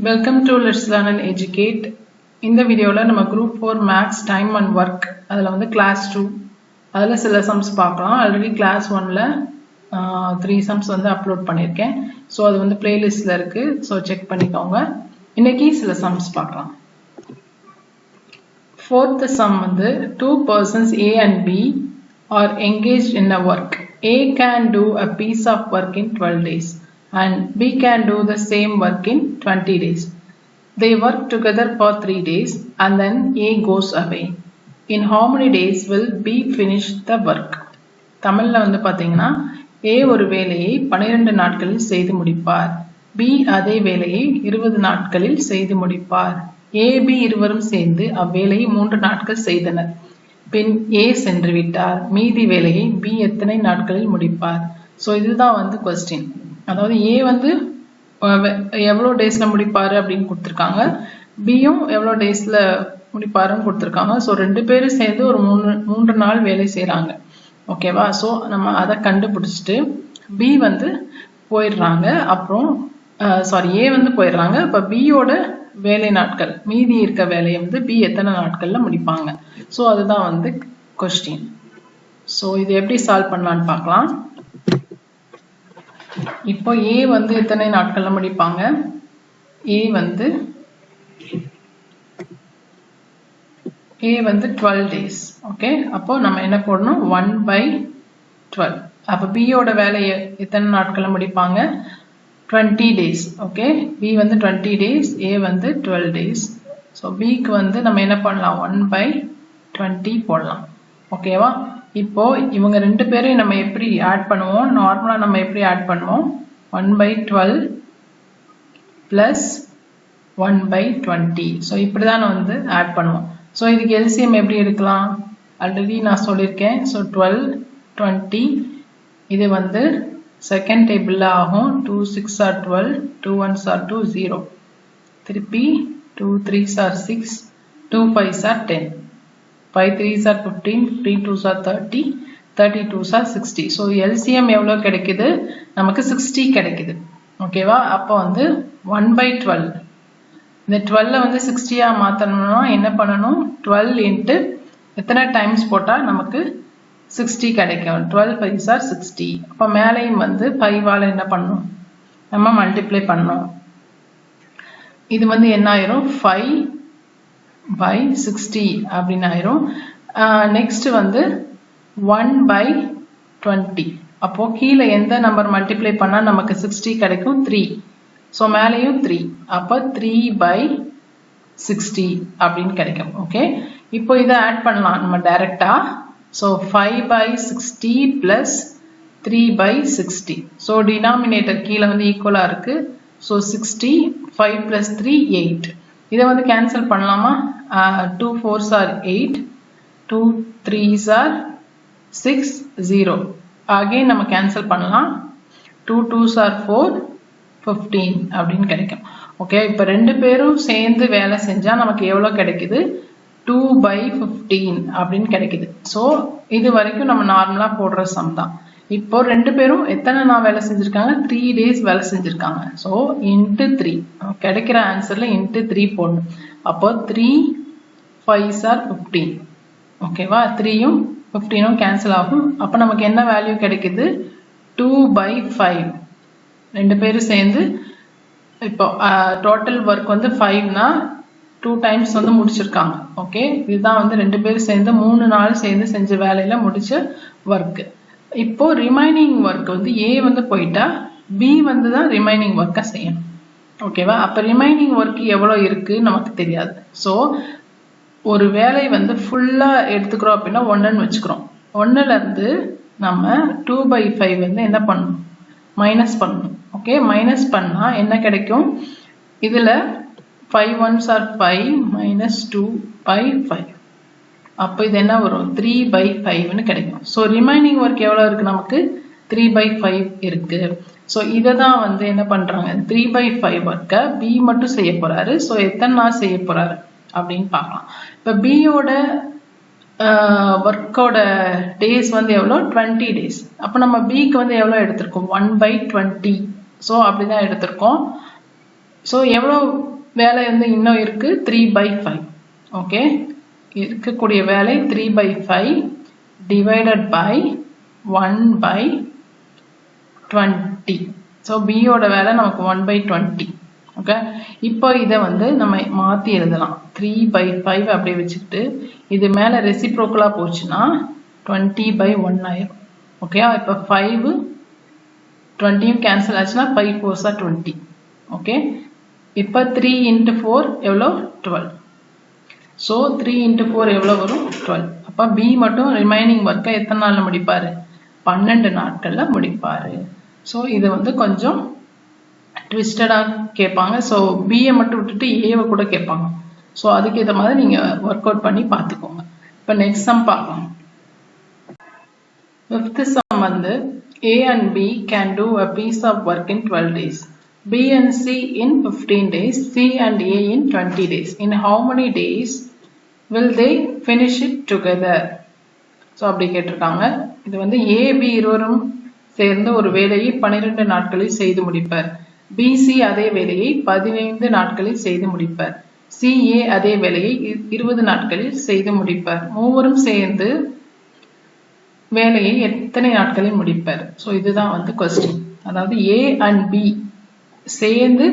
Welcome to Let's Learn and Educate. இந்த வீடியோல நம்ம Group 4 Maths Time and Work அதுல வந்து Class 2 அதுல சில sums பார்க்கலாம். ஆல்ரெடி Class 1ல 3 sums வந்து அப்லோட் பண்ணிருக்கேன். ஸோ அது வந்து பிளேலிஸ்ட்ல இருக்கு. ஸோ செக் பண்ணிக்கோங்க. இன்னைக்கு சில sums பார்க்கலாம். Fourth sum வந்து two persons A and B are engaged in a work. A can do a piece of work in 12 days. And B can do the same work in 20 days. They work together for 3 days and then A goes away. In how many days will B finish the work? தமிழ்ல வந்து பாத்தீங்கன்னா A ஒரு வேலையை 12 நாட்களில் செய்து முடிப்பார். B அதே வேலையை 20 நாட்களில் செய்து முடிப்பார். A, B இருவரும் சேர்ந்து அவ்வேலையை 3 நாட்கள் செய்தனர். பின் A சென்று விட்டார். மீதி வேலையை B எத்தனை நாட்களில் முடிப்பார்? ஸோ இதுதான் வந்து கொஸ்டின். அதாவது ஏ வந்து எவ்வளோ டேஸ்ல முடிப்பாரு அப்படின்னு கொடுத்துருக்காங்க, பியும் எவ்வளோ டேஸ்ல முடிப்பாருன்னு கொடுத்துருக்காங்க. ஸோ ரெண்டு பேரும் சேர்ந்து ஒரு 3 நாள் வேலை செய்யறாங்க. ஓகேவா? ஸோ நம்ம அதை கண்டுபிடிச்சிட்டு பி வந்து போயிடுறாங்க, அப்புறம் ஏ வந்து போயிடுறாங்க. இப்போ பியோட வேலை நாட்கள், மீதி இருக்க வேலையை வந்து பி எத்தனை நாட்கள்ல முடிப்பாங்க. ஸோ அதுதான் வந்து கொஸ்டின். ஸோ இது எப்படி சால்வ் பண்ணலான்னு பார்க்கலாம். இப்போ ஏ வந்து எத்தனை நாட்கள்ல முடிப்பாங்க? ஏ வந்து 12 டேஸ். ஓகே, அப்போ நம்ம என்ன போடணும்? 1/12. அப்போ பியோட வேலையை எத்தனை நாட்கள்ல முடிப்பாங்க? 20 டேஸ். ஓகே, பி வந்து 20 டேஸ், ஏ வந்து 12 டேஸ். ஸோ பிக்கு வந்து நம்ம என்ன பண்ணலாம்? 1/20 போடலாம். ஓகேவா? இப்போ இவங்க ரெண்டு பேரையும் நம்ம எப்படி ஆட் பண்ணுவோம்? நார்மலா நம்ம எப்படி ஆட் பண்ணுவோம்? 1/12 பிளஸ் 1/20. ஸோ இப்படிதான் வந்து ஆட் பண்ணுவோம். ஸோ இதுக்கு எல்சிஎம் எப்படி எடுக்கலாம்? ஆல்ரெடி நான் சொல்லியிருக்கேன். ஸோ 12, 20 இது வந்து செகண்ட் டேபிள்ல ஆகும். 2 6 are 12, 2 1s are 2 0. திருப்பி 2 3s are 6, 2 5s are 10. 5 3s are 15, 15 2s are 30, 30 2s are 60. So LCM எவ்வளோ கிடைக்குது? நமக்கு 60 கிடைக்குது. ஓகேவா? அப்போ வந்து 1/12. இந்த 12 வந்து 60 மாற்றணும்னா என்ன பண்ணணும்? 12 இன்ட்டு எத்தனை டைம்ஸ் போட்டால் நமக்கு 60 கிடைக்கும்? 12 5s are 60. அப்போ மேலையும் வந்து 5ஆல் என்ன பண்ணணும்? நம்ம மல்டிப்ளை பண்ணணும். இது வந்து என்ன ஆயிரும்? 5/60 அப்படின்னு ஆயிரும். நெக்ஸ்ட் வந்து 1/20. அப்போ கீழே எந்த நம்பர் மல்டிப்ளை பண்ணா நமக்கு 60 கிடைக்கும்? 3. ஸோ மேலேயும் 3. அப்போ 3/60 அப்படின்னு கிடைக்கும். ஓகே, இப்போ இதை ஆட் பண்ணலாம் நம்ம டைரக்டா. So 5/60 plus 3/60. ஸோ டினாமினேட்டர் கீழே வந்து ஈக்குவலா இருக்கு. So 60, 5 plus 3 8. இதை வந்து கேன்சல் பண்ணலாமா? 2 4s are 8, 2 3s are 6 0. Again நம்ம கேன்சல் பண்ணலாம். 2 2s are 4, 15 அப்படின்னு கிடைக்கும். ஓகே, இப்போ ரெண்டு பேரும் சேர்ந்து வேலை செஞ்சா நமக்கு எவ்வளோ கிடைக்குது? 2/15 அப்படின்னு கிடைக்குது. ஸோ இது வரைக்கும் நம்ம நார்மலா போடுற சம் தான். இப்போ ரெண்டு பேரும் எத்தனை நாள் வேலை செஞ்சிருக்காங்க? 3 டேஸ் வேலை செஞ்சிருக்காங்க. ஸோ இன்ட்டு 3 கிடைக்கிற ஆன்சர்ல இன்ட்டு 3 போடணும். அப்போ 3 5s are 15. ஓகேவா? 3யும் 15ம் கேன்சல் ஆகும். அப்போ நமக்கு என்ன வேல்யூ கிடைக்குது? 2/5. ரெண்டு பேரும் சேர்ந்து இப்போ டோட்டல் ஒர்க் வந்து 5னா 2 டைம்ஸ் வந்து முடிச்சிருக்காங்க. ஓகே, இதுதான் வந்து ரெண்டு பேரும் சேர்ந்து 3 நாள் சேர்ந்து செஞ்ச வேலையில முடிச்ச ஒர்க். இப்போ ரிமைனிங் ஒர்க் வந்து ஏ வந்து போயிட்டா பி வந்து தான் ரிமைனிங் ஒர்க்கை செய்யணும். ஓகேவா? அப்ப ரிமைனிங் ஒர்க் எவ்வளவு இருக்கு நமக்கு தெரியாது. ஸோ ஒரு வேலை வந்து ஃபுல்லா எடுத்துக்கிறோம் அப்படின்னா 1ன்னு வச்சுக்கிறோம். 1ல இருந்து நம்ம 2/5 வந்து என்ன பண்ணணும்? மைனஸ் பண்ணணும். ஓகே, மைனஸ் பண்ணா என்ன கிடைக்கும்? இதுல 5 1s are 5 minus 2/5. அப்போ இது என்ன வரும்? 3/5ன்னு கிடைக்கும். ஸோ ரிமைனிங் ஒர்க் எவ்வளோ இருக்கு நமக்கு? 3/5 இருக்கு. ஸோ இதை தான் வந்து என்ன பண்றாங்க? 3/5 ஒர்க்கை பி மட்டும் செய்ய போறாரு. ஸோ எத்தனை நாள் செய்ய போறாரு அப்படின்னு பார்க்கலாம். இப்போ பியோட ஒர்க்கோட டேஸ் வந்து எவ்வளோ? 20 டேஸ். அப்போ நம்ம பிக்கு வந்து எவ்வளோ எடுத்திருக்கோம்? 1/20. ஸோ அப்படிதான் எடுத்திருக்கோம். ஸோ எவ்வளோ வேலை வந்து இன்னும் இருக்குது 3/5. ஓகே, இருக்கக்கூடிய வேலை 3/5 டிவைடட் பை 1/20. ஸோ பியோட வேலை நமக்கு 1/20. ஓகே, இப்போ இதை வந்து நம்ம மாற்றி எழுதலாம். 3/5 அப்படியே வச்சுக்கிட்டு இது மேலே ரெசிப்ரோக்கலாக போச்சுன்னா 20/1 ஆயிரும். ஓகே, இப்போ 5 20யும் கேன்சல் ஆச்சுன்னா 5 4s are 20. ஓகே, இப்போ 3 into 4 எவ்வளோ 12. ஸோ 3 into 4 எவ்வளோ வரும் 12. அப்போ பி மட்டும் ரிமைனிங் ஒர்க்கை எத்தனை நாளில் முடிப்பார் 12 நாட்களில் முடிப்பார். ஸோ இது வந்து கொஞ்சம் ட்விஸ்டடாக கேட்பாங்க. ஸோ பிஏ மட்டும் விட்டுட்டு ஏவை கூட கேட்பாங்க. ஸோ அதுக்கு ஏற்ற மாதிரி நீங்கள் ஒர்க் அவுட் பண்ணி பார்த்துக்கோங்க. இப்போ நெக்ஸ்ட் சம் பார்க்கலாம். 5th சம் வந்து A and B can do a piece of work in 12 days. B and C in 15 days. C and A in 20 days. In how many days will they finish it together? So அப்படி கேட்டிருக்காங்க. இது வந்து A, B இருவரும் சேர்ந்து ஒரு வேலையை 12 நாட்களில் செய்து முடிப்பர். BC அதே வேலையை 15 நாட்களில் செய்து முடிப்பர். CA அதே வேலையை 20 நாட்களில் செய்து முடிப்பர். மூவரும் சேர்ந்து வேலையை எத்தனை நாட்களில் முடிப்பர்? ஸோ இதுதான் வந்து கொஸ்டின். அதாவது A and B சேர்ந்து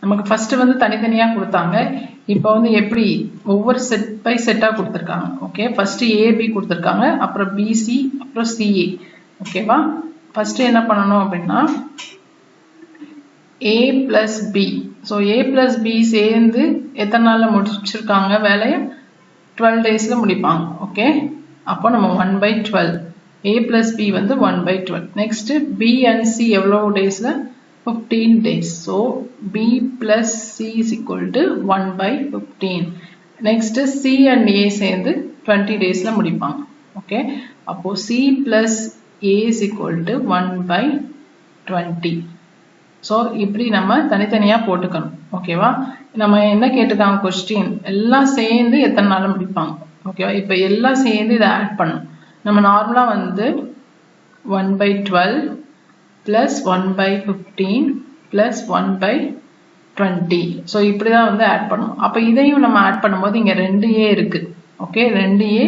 நமக்கு ஃபர்ஸ்ட் வந்து தனித்தனியாக கொடுத்தாங்க. இப்போ வந்து எப்படி ஒவ்வொரு செட் பை செட்டாக கொடுத்துருக்காங்க. ஓகே, ஃபர்ஸ்ட் AB கொடுத்துருக்காங்க, அப்புறம் BC, அப்புறம் CA. ஓகேவா, ஃபர்ஸ்ட் என்ன பண்ணணும் அப்படின்னா A plus B. So A plus B சேர்ந்து எத்தனை நாளில் முடிச்சிருக்காங்க வேலையை 12 டேஸில் முடிப்பாங்க. ஓகே, அப்போ நம்ம 1/12. A plus B வந்து 1/12. நெக்ஸ்ட் B and C எவ்வளோ டேஸில் 15 days. So B plus C is equal to 1/15. Next C and A சேர்ந்து 20 டேஸில் முடிப்பாங்க. ஓகே, அப்போ C plus A is equal to 1/20. So இப்படி நம்ம தனித்தனியாக போட்டுக்கணும். ஓகேவா, நம்ம என்ன கேட்டுக்காங்க கொஸ்டின் எல்லாம் சேர்ந்து எத்தனை நாள் முடிப்பாங்க. ஓகேவா, இப்போ எல்லாம் சேர்ந்து இதை ஆட் பண்ணணும். நம்ம நார்மலாக வந்து 1/12 plus 1/15 plus 1/20. ஸோ இப்படி தான் வந்து ஆட் பண்ணணும். அப்போ இதையும் நம்ம ஆட் பண்ணும்போது இங்கே 2A இருக்குது. ஓகே, 2A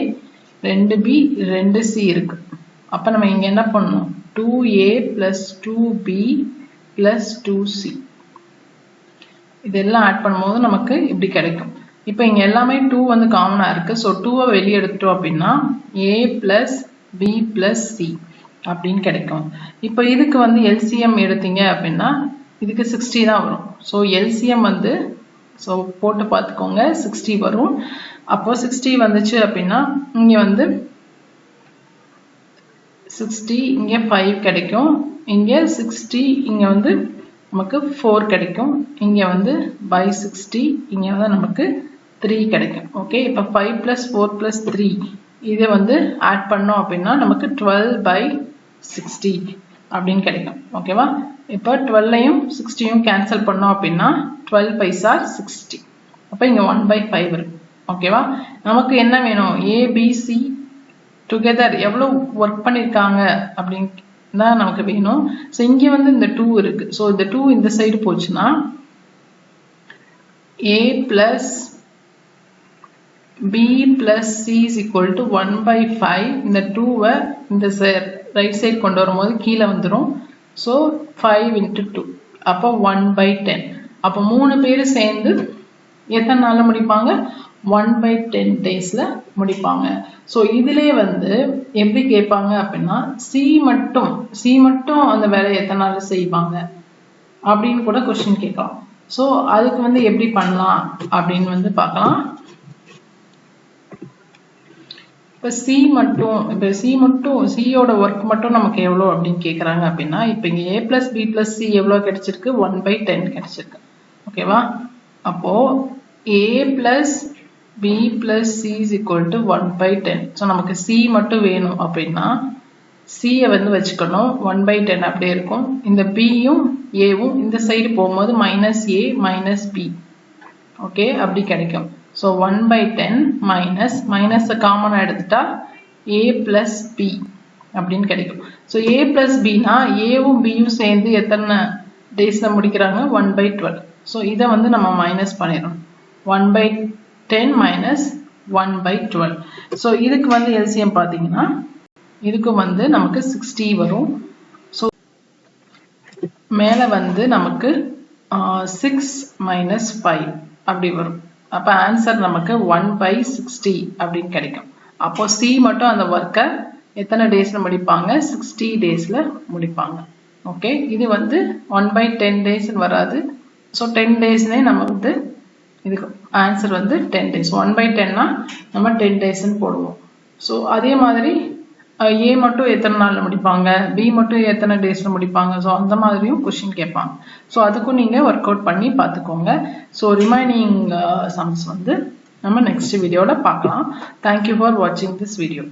2B 2C இருக்குது. அப்போ நம்ம இங்கே என்ன பண்ணணும் 2A plus 2B plus 2C இதெல்லாம் ஆட் பண்ணும்போது நமக்கு இப்படி கிடைக்கும். இப்போ இங்கே எல்லாமே 2 வந்து காமனாக இருக்குது. ஸோ 2வை வெளியே எடுத்துட்டோம் அப்படின்னா A plus B plus C அப்படின்னு கிடைக்கும். இப்போ இதுக்கு வந்து LCM எடுத்தீங்க அப்படின்னா இதுக்கு 60 தான் வரும். ஸோ LCM வந்து ஸோ போட்டு பார்த்துக்கோங்க 60 வரும். அப்போ 60 வந்துச்சு அப்படின்னா இங்கே வந்து 60 இங்கே 5 கிடைக்கும். இங்கே 60 இங்கே வந்து நமக்கு 4 கிடைக்கும். இங்கே வந்து by 60 இங்கே வந்து நமக்கு 3 கிடைக்கும். ஓகே, இப்போ 5 plus 4 plus 3 இதை வந்து ஆட் பண்ணோம் அப்படின்னா நமக்கு 12/60 அப்படின்னு கிடைக்கும். ஓகேவா, இப்போ 12ஐயும் 60யும் கேன்சல் பண்ணோம் அப்படின்னா 12 5s are 60. அப்போ இங்கே 1/5 வரும். ஓகேவா, நமக்கு என்ன வேணும் ABC டுகெதர் எவ்வளோ ஒர்க் பண்ணியிருக்காங்க அப்படின்னு தான் நமக்கு வேணும். ஸோ இங்கே வந்து இந்த 2 இருக்கு. ஸோ இந்த 2 இந்த சைடு போச்சுன்னா A plus B plus C is equal to 1/5. இந்த 2வை இந்த ரைட் சைடு கொண்டு வரும்போது கீழே வந்துடும். ஸோ 5 into 2 அப்போ 1/10. அப்போ 3 பேர் சேர்ந்து எத்தனை நாளில் முடிப்பாங்க 1/10 டேஸில் முடிப்பாங்க. ஸோ இதிலே வந்து எப்படி கேட்பாங்க அப்படின்னா C மட்டும் அந்த வேலையை எத்தனை நாள் செய்வாங்க அப்படின்னு கூட கொஸ்டின் கேட்கலாம். ஸோ அதுக்கு வந்து எப்படி பண்ணலாம் அப்படின்னு வந்து பார்க்கலாம். இப்போ சியோட ஒர்க் மட்டும் நமக்கு எவ்வளோ அப்படின்னு கேட்குறாங்க அப்படின்னா இப்போ இங்கே A plus B plus C எவ்வளோ கிடைச்சிருக்கு 1/10 கிடைச்சிருக்கு. ஓகேவா, அப்போது A plus B plus C is equal to 1/10. So நமக்கு C மட்டும் வேணும் அப்படின்னா Cயை வந்து வச்சுக்கணும் 1/10 அப்படியே இருக்கும். இந்த Bயும் Aவும் இந்த சைடு போகும்போது -A - B. ஓகே, அப்படி கிடைக்கும். ஸோ 1/10 மைனஸை காமனாக எடுத்துட்டா A plus B அப்படின்னு கிடைக்கும். ஸோ A plus Bனா Aவும் Bயும் சேர்ந்து எத்தனை டேஸில் முடிக்கிறாங்க 1/12. ஸோ இதை வந்து நம்ம மைனஸ் பண்ணிடணும். 1/10 minus 1/12. ஸோ இதுக்கு வந்து எல்சிஎம் பார்த்தீங்கன்னா இதுக்கு வந்து நமக்கு 60 வரும். ஸோ மேலே வந்து நமக்கு 6 minus 5 அப்படி வரும். அப்போ ஆன்சர் நமக்கு 1/60 அப்படின்னு கிடைக்கும். அப்போ சி மட்டும் அந்த ஒர்க்கை எத்தனை டேஸில் முடிப்பாங்க? 60 டேஸில் முடிப்பாங்க. ஓகே, இது வந்து 1/10 டேஸ்ன்னு வராது. ஸோ 10 டேஸ்னே நம்ம வந்து இதுக்கு ஆன்சர் வந்து 10 டேஸ். 1/10னா நம்ம 10 டேஸ்ன்னு போடுவோம். ஸோ அதே மாதிரி ஏ மட்டும் எத்தனை நாளில் முடிப்பாங்க, பி மட்டும் எத்தனை டேஸில் முடிப்பாங்க, ஸோ அந்த மாதிரியும் கொஷின் கேட்பாங்க. ஸோ அதுக்கும் நீங்கள் ஒர்க் அவுட் பண்ணி பார்த்துக்கோங்க. ஸோ ரிமைனிங் சம்ஸ் வந்து நம்ம நெக்ஸ்ட் வீடியோவில் பார்க்கலாம். தேங்க்யூ ஃபார் வாட்சிங் திஸ் வீடியோ.